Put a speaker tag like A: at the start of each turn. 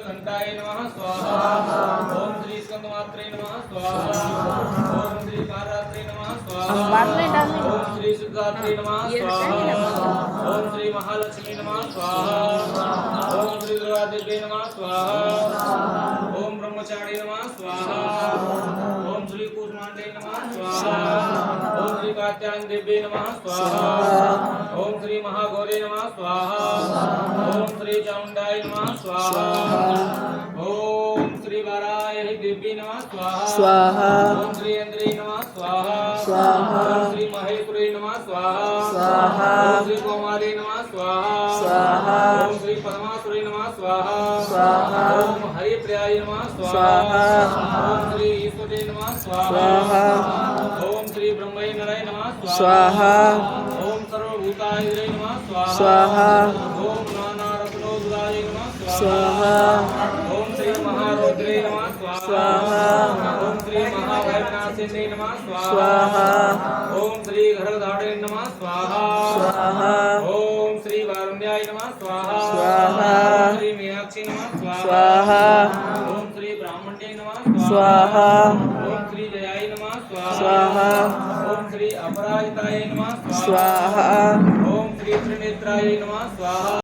A: घंटाय नमः स्वाहा। ओम श्री स्कंदमात्रे नमः स्वाहा। ओम श्री कालरात्रे नमः स्वाहा। ओम श्री सिद्धात्रे नमः स्वाहा। ओम श्री महालक्ष्मी नमः स्वाहा। ओम श्री दुर्गादेवी नमः स्वाहा। ओम ब्रह्मचारी नमः स्वाहा। ओम श्री कूष्मांडे नमः स्वाहा। ओम श्री कात्यायन देवी नमः स्वाहा। ओम श्री महागौरी नमः स्वाहा। ओम श्री चामुंडाय नमः स्वाहा। ओम श्री वाराही देवी नमः स्वाहा। स्वाहा। ओम श्री इंद्री नमः स्वाहा। स्वाहा। ओम श्री महेश्वरी नमः स्वाहा। स्वाहा। ओम श्री कौमारी नमः स्वाहा। स्वाहा। ओम श्री पद्मासुरी नमः स्वाहा। स्वाहा। ओम हरिप्रियाय नमः स्वाहा। ओम श्री ईश्वरी नमः स्वाहा। ओम श्री ब्रह्मेन्द्राय नमः स्वाहा। ओम सर्वभूताय नमः स्वाहा। ओम नानारत्नोदयाय नमः स्वाहा। ओम श्री महारुद्रे नमः स्वाहा। ओम श्री महावैद्यनाथिने नमः स्वाहा। ओम श्री घरधारे नमः स्वाहा। ओम श्री वारुण्याय नमः स्वाहा। ओम श्री मीनाक्षी नमः स्वाहा। ओम श्री ब्राह्मण्ये नमः स्वाहा। ओम श्री जयाय नमः स्वाहा। ओम श्री अपराजिताय नमः स्वाहा। ओम श्री त्रिनेत्राय नमः स्वाहा।